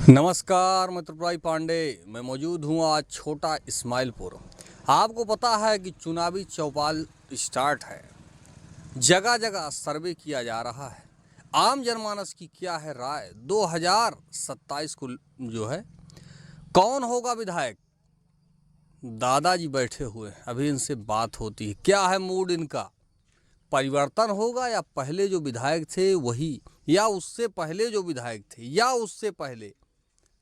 नमस्कार, मैं त्रिपुरारी पांडे। मैं मौजूद हूँ आज छोटा इस्माइलपुर। आपको पता है कि चुनावी चौपाल स्टार्ट है, जगह जगह सर्वे किया जा रहा है। आम जनमानस की क्या है राय 2027 को जो है कौन होगा विधायक। दादाजी बैठे हुए हैं, अभी इनसे बात होती है। क्या है मूड इनका, परिवर्तन होगा या पहले जो विधायक थे वही, या उससे पहले जो विधायक थे, या उससे पहले।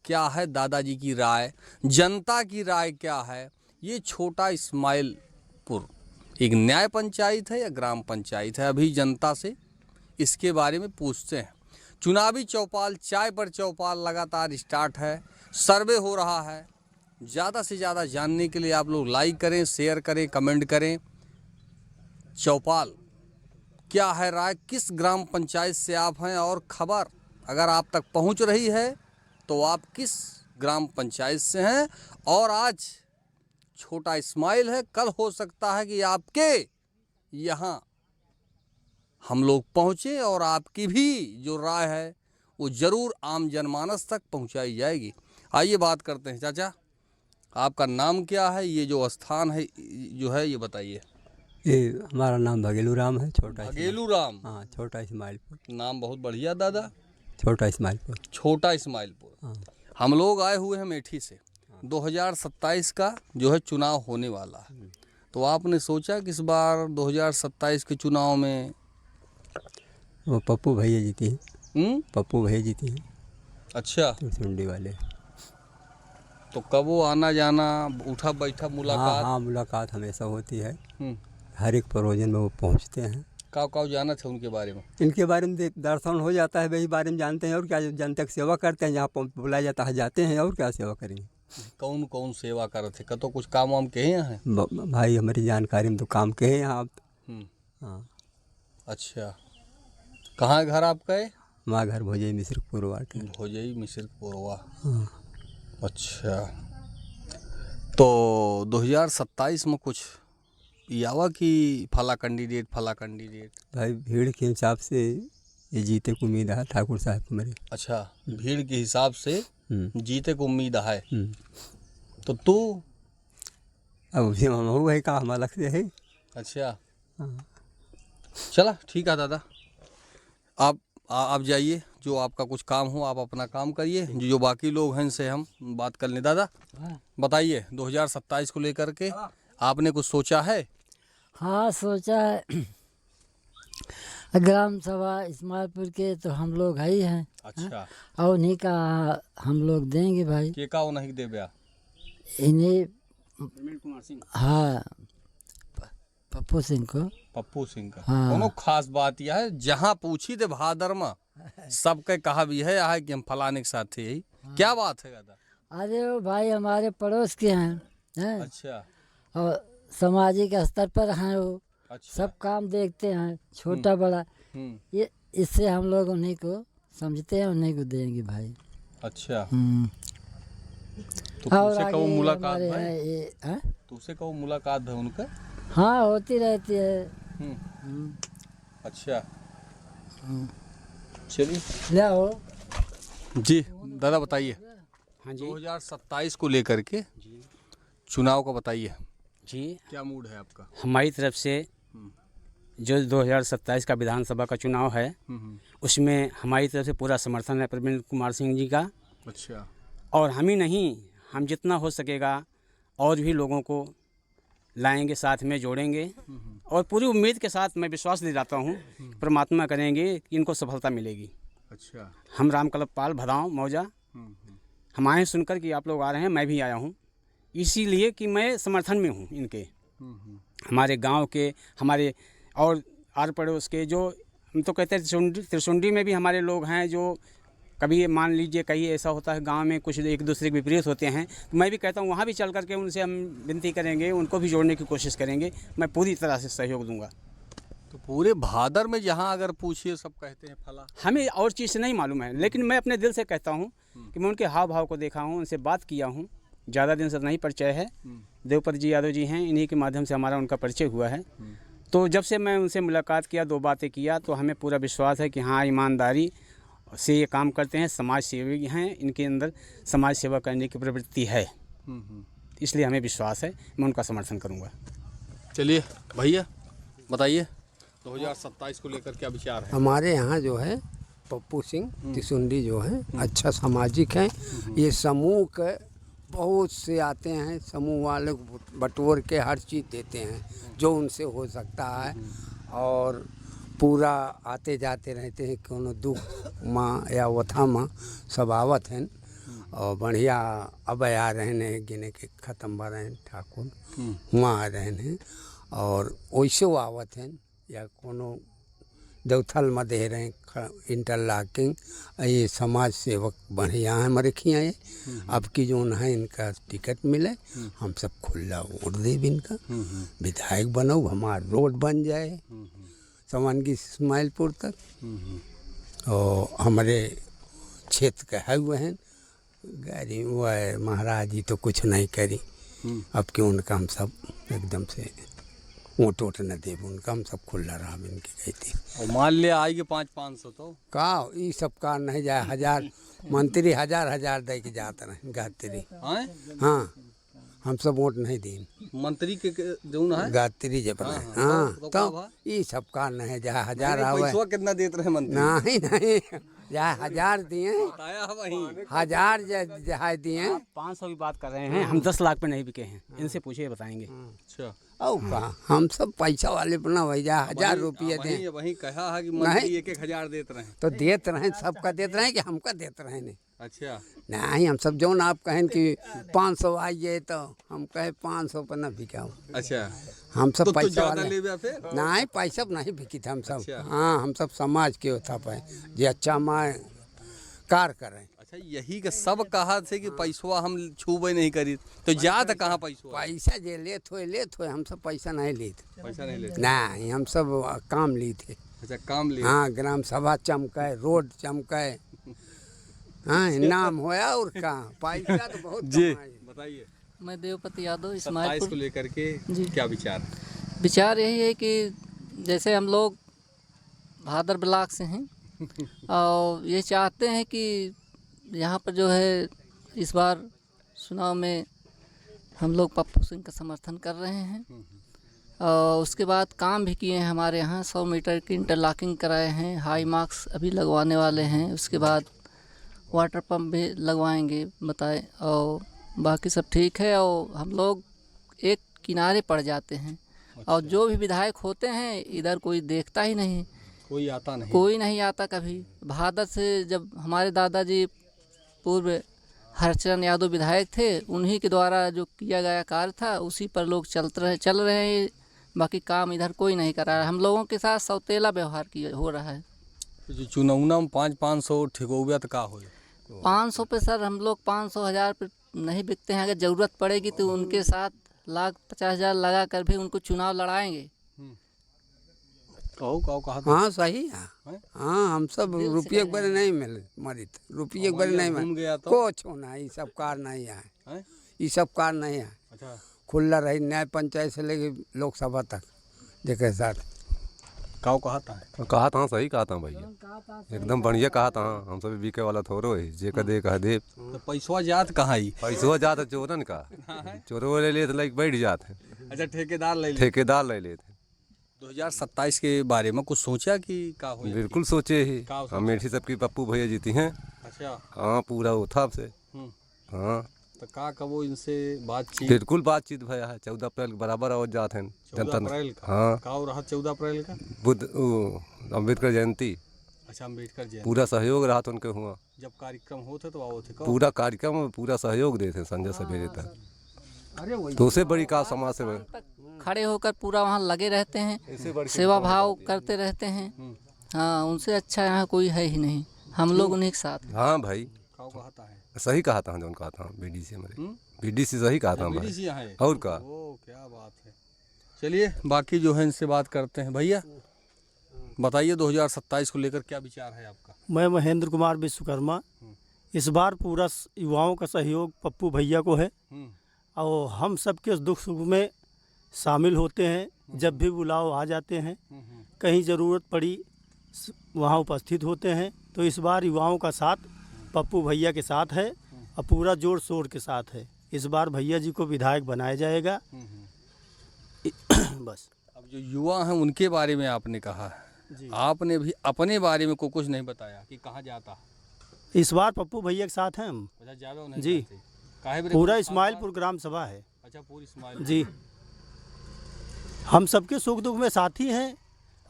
क्या है दादाजी की राय, जनता की राय क्या है। ये छोटा इस्माइलपुर एक न्याय पंचायत है या ग्राम पंचायत है, अभी जनता से इसके बारे में पूछते हैं। चुनावी चौपाल, चाय पर चौपाल लगातार स्टार्ट है, सर्वे हो रहा है। ज़्यादा से ज़्यादा जानने के लिए आप लोग लाइक करें, शेयर करें, कमेंट करें। चौपाल क्या है राय, किस ग्राम पंचायत से आप हैं, और खबर अगर आप तक पहुंच रही है तो आप किस ग्राम पंचायत से हैं। और आज छोटा इस्माइल है, कल हो सकता है कि आपके यहाँ हम लोग पहुँचे और आपकी भी जो राय है वो ज़रूर आम जनमानस तक पहुँचाई जाएगी। आइए बात करते हैं। चाचा, आपका नाम क्या है, ये जो स्थान है जो है ये बताइए। ये हमारा नाम भगेलू राम है। भगेलू राम, हाँ, छोटा इस्माइलपुर। नाम बहुत बढ़िया दादा, छोटा इस्माइलपुर। छोटा इस्माइलपुर। हाँ। हम लोग आए हुए हैं मेठी से। 2027 का जो है चुनाव होने वाला है, तो आपने सोचा कि इस बार 2027 के चुनाव में वो पप्पू भैया जीती हैं। पप्पू भैया जीती हैं। अच्छा, सुंडी वाले। तो कब वो आना जाना, उठा बैठा मुलाकात? हाँ, मुलाकात हमेशा होती है। हम्म। हर एक प्रोजन में वो पहुँचते हैं। कब जाना था उनके बारे में? इनके बारे में दर्शन हो जाता है, वही बारे में जानते हैं। और क्या, जनता की सेवा करते हैं, जहाँ बुलाया जाता है जाते हैं। और क्या सेवा करेंगे। कौन कौन सेवा कर रहे थे, कतो कुछ काम वाम कहे हैं? भाई हमारी जानकारी में तो काम के हैं यहाँ आप। हाँ। अच्छा, कहाँ है घर आपका? हमारा घर भोजई मिश्रपुर वाट। भोजई मिश्रपुर। हाँ। अच्छा, तो 2027 में कुछ यावा कि फला कैंडिडेट भाई भीड़ के हिसाब से ये जीते को उम्मीद है ठाकुर साहब को मेरे। अच्छा, भीड़ के हिसाब से जीते को उम्मीद है। तो तू अब उसी में हम है का हमारा लगते है। अच्छा। हाँ। चला ठीक है दादा, आप जाइए, जो आपका कुछ काम हो आप अपना काम करिए, जो बाकी लोग हैं इनसे हम बात कर लें। दादा बताइए, 2027 को लेकर के आपने कुछ सोचा है? हाँ, सोचा है। ग्राम सभा इस्माइलपुर के तो हम लोग ही हैं। अच्छा। और उन्हीं का हम लोग देंगे भाई। के का नहीं दे ब्या? इन्हें कुमार सिंह। हाँ, पप्पू सिंह को। पप्पू सिंह का। हाँ। कोनो खास बात यह है, जहाँ पूछी थे भादर में सबके कहा भी है कि हम फलाने के साथ थे। क्या बात है दादा? अरे वो भाई हमारे पड़ोस के हैं। अच्छा। और सामाजिक स्तर पर हैं वो। अच्छा। सब काम देखते हैं, छोटा बड़ा। ये इससे हम लोग उन्हीं को समझते हैं, उन्हीं को देंगे भाई। अच्छा। तो और तुझसे आगे कब मुलाकात हमारे है? हैं ये, तुझसे कब मुलाकात है उनका? हाँ, होती रहती है। अच्छा, चलिए ले आओ जी। दादा बताइए। हाँ जी। 2027 को लेकर के चुनाव का बताइए जी। क्या मूड है आपका? हमारी तरफ से जो 2027 का विधानसभा का चुनाव है उसमें हमारी तरफ से पूरा समर्थन है प्रवीण कुमार सिंह जी का। अच्छा। और हम ही नहीं, हम जितना हो सकेगा और भी लोगों को लाएंगे, साथ में जोड़ेंगे। और पूरी उम्मीद के साथ मैं विश्वास दिलाता हूँ, परमात्मा करेंगे कि इनको सफलता मिलेगी। अच्छा। हम रामकल्प पाल भदाऊं मौजा, हम आए सुनकर कि आप लोग आ रहे हैं, मैं भी आया हूँ इसीलिए कि मैं समर्थन में हूँ इनके। हमारे गांव के, हमारे और आर पड़ोस के, जो हम तो कहते हैं त्रिशुंडी में भी हमारे लोग हैं, जो कभी मान लीजिए कहीं ऐसा होता है गांव में कुछ एक दूसरे के विपरीत होते हैं, तो मैं भी कहता हूँ वहाँ भी चल करके उनसे हम विनती करेंगे, उनको भी जोड़ने की कोशिश करेंगे। मैं पूरी तरह से सहयोग दूंगा। तो पूरे भादर में जहाँ अगर पूछिए सब कहते हैं फला। हमें और चीज़ से नहीं मालूम है, लेकिन मैं अपने दिल से कहता हूँ कि मैं उनके हाव भाव को देखा हूँ, उनसे बात किया हूँ। ज़्यादा दिन से नहीं परिचय है, देवपत जी यादव जी हैं, इन्हीं के माध्यम से हमारा उनका परिचय हुआ है। तो जब से मैं उनसे मुलाकात किया, दो बातें किया, तो हमें पूरा विश्वास है कि हाँ, ईमानदारी से ये काम करते हैं, समाज सेवी हैं, इनके अंदर समाज सेवा करने की प्रवृत्ति है, इसलिए हमें विश्वास है, मैं उनका समर्थन करूँगा। चलिए भैया बताइए 2027 को लेकर क्या विचार है? हमारे यहाँ जो है पप्पू सिंह तिसुंडी जो है अच्छा सामाजिक हैं। ये समूह के बहुत से आते हैं, समूह वाले को बटोर के हर चीज़ देते हैं जो उनसे हो सकता है, और पूरा आते जाते रहते हैं, कोनो दुख माँ या वथा माँ सब आवत हैं, और बढ़िया अब आ रहे हैं गिने के ख़त्म बा रहे हैं ठाकुर वहाँ आ रहे हैं, और वैसे वो आवत हैं या कोनो देवथल में दे रहे हैं इंटरलॉकिंग। ये समाज सेवक बढ़िया हैं मरखियाँ ये। अब की जो है इनका टिकट मिले, हम सब खुला वोट देव इनका, विधायक बनो, हमारा रोड बन जाए सवानगी इस्माइलपुर तक, और हमारे क्षेत्र के है हुए हैं गाड़ी वह महाराज जी तो कुछ नहीं करी। अब क्यों उनका हम सब एकदम से वोट वोट न देव उनका, हम सब खुला रहा इनकी कहती। और मान लिया आएगी 500 तो का ये सब कार नहीं जाए, 1000 मंत्री 1000 दे के जाते रहे गात्री। हाँ हम सब वोट नहीं दी मंत्री के जो है गात्री जब रहे। हाँ तो ये सब कार नहीं जाए 1000 आवे पैसा कितना देते रहे मंत्री? नहीं जाए 1000 दिए, बताया है वही 1000 जहाँ दिए। 500 की बात कर रहे हैं, हम 10 लाख पे नहीं बिके हैं, इनसे पूछिए बताएंगे। अच्छा और कहा हम सब पैसा वाले बना वही जा 1000 रुपये दें, वही कहा है कि मंत्री 1,000 देते रहे। तो देते रहे, सबका देते रहे कि हमका देते रहे नहीं। अच्छा नहीं हम सब जो ना आप कहें कि 500 आइए तो हम कहे 500 पर ना बिकाओ। अच्छा हम सब तो पैसा ज्यादा वाले ले फिर? नहीं पैसा नहीं बिकी थे हम सब। अच्छा। हाँ हम सब समाज के होता पाए जे अच्छा माँ कार करें। अच्छा यही के सब कहा थे कि पैसवा हम छूबे नहीं करी, तो जात कहाँ पैसवा? पैसा जे लेत हो हम सब पैसा नहीं लेते। पैसा नहीं लेते? नहीं हम सब काम ली थे। अच्छा काम ले। हाँ ग्राम सभा चमकाए, रोड चमकाए, हाँ नाम होया और कहाँ पैसा तो बहुत जी कमाए। बताइए मैं देवपति यादव 27 इस्माइलपुर। को लेकर के जी। क्या विचार? विचार यही है कि जैसे हम लोग भादर ब्लॉक से हैं और ये चाहते हैं कि यहाँ पर जो है इस बार चुनाव में हम लोग पप्पू सिंह का समर्थन कर रहे हैं, और उसके बाद काम भी किए हैं हमारे यहाँ। 100 मीटर की इंटरलॉकिंग कराए हैं, हाई मार्क्स अभी लगवाने वाले हैं, उसके बाद वाटर पंप भी लगवाएंगे बताए, और बाकी सब ठीक है। और हम लोग एक किनारे पड़ जाते हैं, और जो भी विधायक होते हैं इधर कोई देखता ही नहीं, कोई आता नहीं? कोई नहीं आता कभी। भादर से जब हमारे दादाजी पूर्व हरचरण यादव विधायक थे, उन्हीं के द्वारा जो किया गया कार्य था उसी पर लोग चल रहे हैं, बाकी काम इधर कोई नहीं कर रहा है। हम लोगों के साथ सौतेला व्यवहार हो रहा है। जो चुनाव में 500 ठिकोबिया तो का हो? 500 पे सर हम लोग 500,000 पे नहीं बिकते हैं। अगर ज़रूरत पड़ेगी तो उनके साथ 1,50,000 लगा कर भी उनको चुनाव लड़ाएंगे। कहो कहा था? हाँ सही है। हाँ हम सब रुपये के बारे नहीं मिले मरी, रुपये के बारे नहीं घूम गया मिले तो? कुछ होना ये सब कार नहीं आए, ये सब कार नहीं आए। अच्छा खुला रही न्याय पंचायत से लेके लोकसभा तक जेके साथ। कहा था? कहा था सही कहा था भैया, एकदम बढ़िया कहा था। हम सब बीके वाला थोड़ो है जे कदे कह दे। तो पैसवा जात कहाँ ही? पैसो जात चोरन का, चोरो ले ले लाइक बैठ जाते। अच्छा ठेकेदार ले ठेकेदार ले लेते। 2027 के बारे में कुछ सोचा कि का हो? बिल्कुल सोचे ही, का सोचा? अमेठी सबकी पप्पू भैया जीती हैं। अच्छा हाँ पूरा उठा से। हाँ तो का कबो इनसे बातचीत? बिल्कुल बातचीत भैया है। 14 अप्रैल के बराबर और जाते हैं 14 अप्रैल का? हाँ का रहा 14 अप्रैल का? बुद्ध अम्बेडकर जयंती। अच्छा अम्बेडकर जयंती। पूरा सहयोग रहा था उनके हुआ। जब कार्यक्रम होते तो आओ थे कब? पूरा कार्यक्रम में पूरा सहयोग देते संजय सवेरे तक। तो उससे बड़ी का समाज से खड़े होकर पूरा वहाँ लगे रहते हैं, सेवा भाव करते रहते हैं। हाँ उनसे अच्छा यहाँ कोई है ही नहीं, हम लोग उन्हीं के साथ। हाँ भाई कहता है सही कहा था जो कहा था बीडीसी हमारे बीडीसी सही कहा था भाई। है और का ओ क्या बात है। चलिए बाकी जो है इनसे बात करते हैं। भैया बताइए 2027 को लेकर क्या विचार है आपका? मैं महेंद्र कुमार विश्वकर्मा। इस बार पूरा युवाओं का सहयोग पप्पू भैया को है, और हम सबके दुख सुख में शामिल होते हैं। जब भी बुलाओ आ जाते हैं, कहीं ज़रूरत पड़ी वहाँ उपस्थित होते हैं। तो इस बार युवाओं का साथ पप्पू भैया के साथ है और पूरा जोर शोर के साथ है। इस बार भैया जी को विधायक बनाया जाएगा। बस। अब जो युवा हैं उनके बारे में आपने कहा है, जी। आपने भी अपने बारे में कुछ नहीं बताया कि कहाँ जाता। इस बार पप्पू भैया के साथ हैं हम। अच्छा, जावे नहीं जी। जाते। काहे बरे पूरा कोई इस्माइलपुर ग्राम सभा है। अच्छा, पूरी इस्माइल जी। हम सबके सुख दुख में साथी हैं।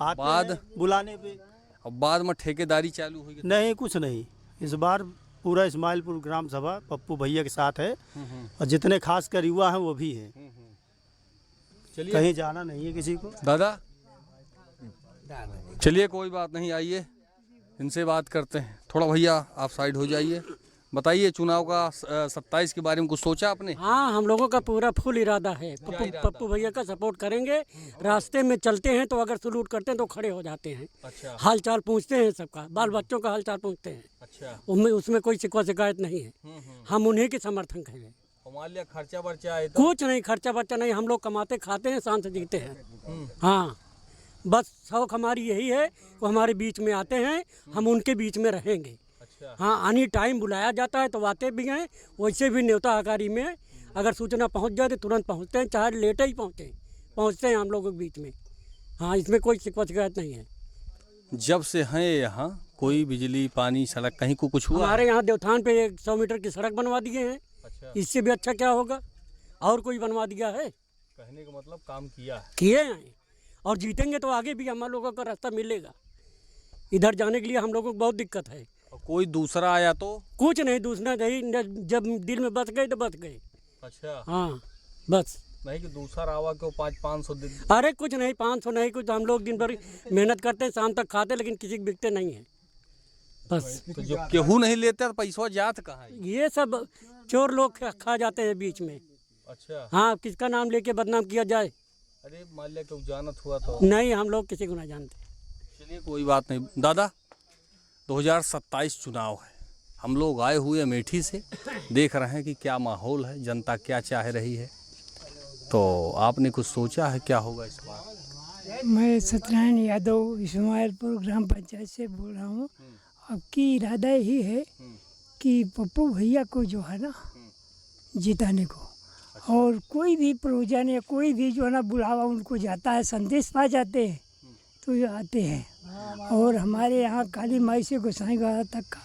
आते बाद- हैं बुलाने पे। अब बाद में ठेकेदारी चालू हुई। नहीं, कुछ नहीं। इस बार पूरा इस्माइलपुर ग्राम सभा पप्पू भैया के साथ है और जितने खास कर युवा हैं वो भी हैं। चलिए कहीं जाना नहीं है किसी को। दादा, चलिए कोई बात नहीं, आइए इनसे बात करते हैं। थोड़ा भैया आप साइड हो जाइए। बताइए, चुनाव का 27 के बारे में कुछ सोचा आपने? हाँ, हम लोगों का पूरा फुल इरादा है। पप्पू भैया का सपोर्ट करेंगे। रास्ते में चलते हैं तो अगर सलूट करते हैं तो खड़े हो जाते हैं। अच्छा हाल चाल पूछते हैं, सबका बाल बच्चों का हाल चाल पूछते हैं। अच्छा। उसमें कोई शिकायत नहीं है। हम उन्हीं के समर्थक हैं। मान लिया खर्चा वर्चा आए तो? कुछ नहीं, खर्चा बर्चा नहीं। हम लोग कमाते खाते हैं, शांत जीते हैं। हाँ, बस शौक हमारी यही है, वो हमारे बीच में आते हैं, हम उनके बीच में रहेंगे। अच्छा। हाँ, एनी टाइम बुलाया जाता है तो आते भी हैं। वैसे भी न्योता आकारी में अगर सूचना पहुंच जाए तो तुरंत पहुंचते हैं, चाहे लेट ही पहुंचते हैं हम लोगों के बीच में। हाँ, इसमें कोई शिकायत नहीं है। जब से हैं यहाँ कोई बिजली पानी सड़क कहीं को कुछ हुआ? हमारे यहाँ देवथान पे 100 मीटर की सड़क बनवा दिए हैं। अच्छा। इससे भी अच्छा क्या होगा? और कोई बनवा दिया है? कहने का मतलब काम किया है। किए हैं और जीतेंगे तो आगे भी हम लोगों का रास्ता मिलेगा। इधर जाने के लिए हम लोगों को बहुत दिक्कत है। और कोई दूसरा आया तो? कुछ नहीं, दूसरा नहीं। जब दिल में बस गए तो बस गए। अच्छा। हाँ, बस। नहीं कि दूसरा आवा क्यों 500 दे? अरे कुछ नहीं, 500 नहीं कुछ। हम लोग दिन भर मेहनत करते हैं, शाम तक खाते, लेकिन किसी को बिकते नहीं है। बस। तो जो केहू नहीं लेते तो पैसा जात कहाँ है? ये सब चोर लोग खा जाते हैं बीच में। अच्छा। हाँ, किसका नाम लेके बदनाम किया जाए? अरे मान लिया क्यों जानत हुआ तो? नहीं, हम लोग किसी को नहीं जानते। चलिए कोई बात नहीं। दादा, 2027 चुनाव है, हम लोग आए हुए अमेठी से, देख रहे हैं कि क्या माहौल है, जनता क्या चाह रही है। तो आपने कुछ सोचा है क्या होगा इस बार? मैं सत्यनारायण यादव इस्माइलपुर ग्राम पंचायत से बोल रहा हूँ। अब की इरादा यही है कि पप्पू भैया को जो है ना जिताने को, और कोई भी प्रोजन या कोई भी जो है ना बुलावा उनको जाता है, संदेश पा जाते हैं तो ये आते हैं। और हमारे यहाँ काली माई से गोसाईगढ़ तक का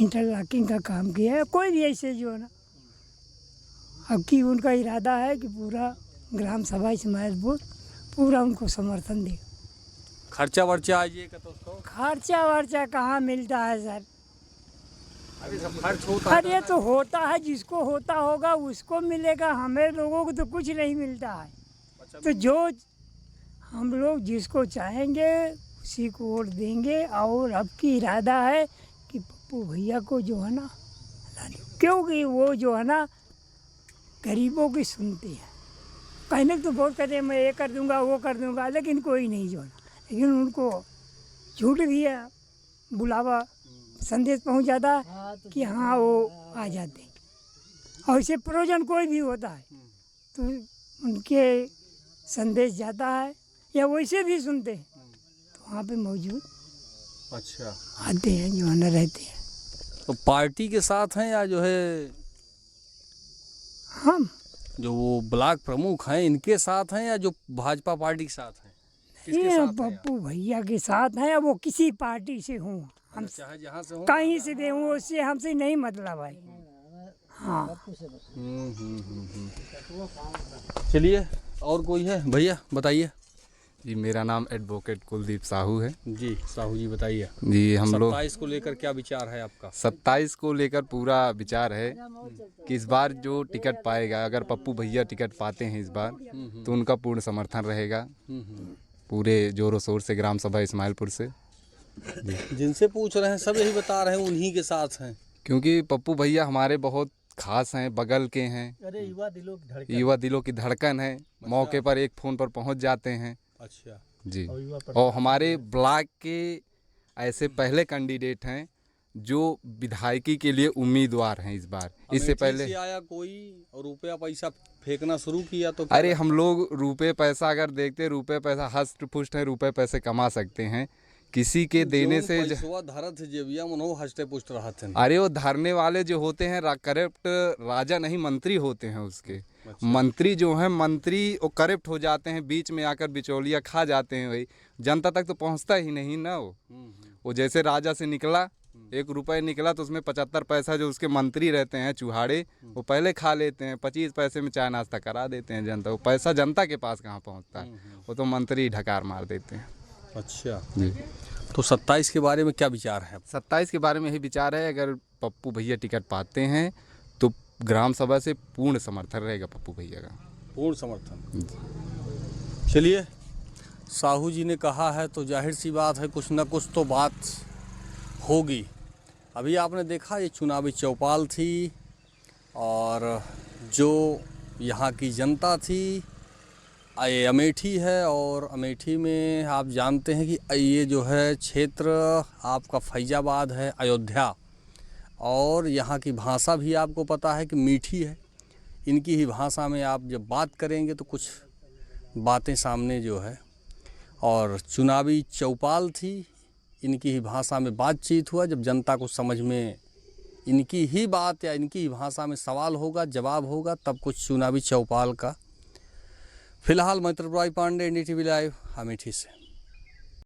इंटरलॉकिंग का काम किया है। कोई भी ऐसे जो है ना, अब की उनका इरादा है कि पूरा ग्राम सभा इस्माइलपुर पूरा उनको समर्थन देगा। खर्चा वर्चा आइएगा तो उसको? खर्चा वर्चा कहाँ मिलता है सर? अरे सब खर्च होता है। अरे तो होता है, जिसको होता होगा उसको मिलेगा, हमें लोगों को तो कुछ नहीं मिलता है। तो जो हम लोग जिसको चाहेंगे उसी को वोट देंगे। और अब की इरादा है कि पप्पू भैया को जो है ना लाने, क्योंकि वो जो है ना गरीबों की सुनते हैं। कहने तो बहुत कहते हैं मैं ये कर दूंगा वो कर दूंगा, लेकिन कोई नहीं जो है ना, लेकिन उनको झूठ दिया बुलावा संदेश पहुंच जाता है कि हाँ वो आ जाते हैं। और इससे प्रयोजन कोई भी होता है तो उनके संदेश जाता है, या वैसे भी सुनते हैं तो वहाँ पे मौजूद अच्छा आते हैं, जो है ना रहते हैं। तो पार्टी के साथ हैं या जो है हम जो वो ब्लॉक प्रमुख हैं इनके साथ हैं, या जो भाजपा पार्टी के साथ हैं? किसके ये साथ हैं पप्पू भैया के साथ हैं, वो किसी पार्टी से हूँ, हम चाहे जहाँ से हो? कहीं से दे हूँ, उससे हमसे नहीं मतलब भाई। हाँ, चलिए और कोई है भैया बताइए। जी, मेरा नाम एडवोकेट कुलदीप साहू है। जी साहू जी बताइए। जी, हम लोग 27 को लेकर क्या विचार है आपका? 27 को लेकर पूरा विचार है कि इस बार जो टिकट पाएगा, अगर पप्पू भैया टिकट पाते हैं इस बार, तो उनका पूर्ण समर्थन रहेगा पूरे जोरों शोर से ग्राम सभा इस्माइलपुर से। जिनसे पूछ रहे हैं सब यही बता रहे हैं उन्हीं के साथ हैं, क्योंकि पप्पू भैया हमारे बहुत खास हैं, बगल के हैं। अरे युवा दिलों की धड़कन है, मौके पर एक फ़ोन पर पहुंच जाते हैं। अच्छा जी, और हमारे ब्लॉक के ऐसे पहले कैंडिडेट हैं जो विधायकी के लिए उम्मीदवार हैं इस बार। इससे पहले से आया कोई और रुपया पैसा फेंकना शुरू किया तो अरे हम लोग रुपए पैसा अगर देखते, रुपए पैसा हष्ट पुष्ट है, रुपए पैसे कमा सकते हैं, किसी के देने से पैसवा धरत जेबिया मनो हस्ते पुष्ट रहत हैं। अरे वो धरने वाले जो होते हैं करप्ट राजा नहीं मंत्री होते हैं उसके। मंत्री जो हैं मंत्री वो करप्ट हो जाते हैं, बीच में आकर बिचौलिया खा जाते हैं, वही जनता तक तो पहुंचता ही नहीं ना। वो जैसे राजा से निकला 1 रुपये निकला तो उसमें 75 पैसा जो उसके मंत्री रहते हैं चूहाड़े वो पहले खा लेते हैं, 25 पैसे में चाय नाश्ता करा देते हैं जनता। वो पैसा जनता के पास कहाँ पहुँचता है, वो तो मंत्री ढकार मार देते हैं। अच्छा जी। तो 27 के बारे में क्या विचार है? 27 के बारे में यही विचार है, अगर पप्पू भैया टिकट पाते हैं तो ग्राम सभा से पूर्ण समर्थन रहेगा पप्पू भैया का। पूर्ण समर्थन। चलिए, साहू जी ने कहा है तो जाहिर सी बात है कुछ न कुछ तो बात होगी। अभी आपने देखा ये चुनावी चौपाल थी और जो यहाँ की जनता थी, ये अमेठी है और अमेठी में आप जानते हैं कि ये जो है क्षेत्र आपका फैजाबाद है, अयोध्या, और यहाँ की भाषा भी आपको पता है कि मीठी है। इनकी ही भाषा में आप जब बात करेंगे तो कुछ बातें सामने जो है, और चुनावी चौपाल थी, इनकी ही भाषा में बातचीत हुआ। जब जनता को समझ में इनकी ही बात या इनकी ही भाषा में सवाल होगा, जवाब होगा, तब कुछ चुनावी चौपाल का। फिलहाल मैं त्रिपुरारी पांडे, NDTV लाइव, अमेठी से।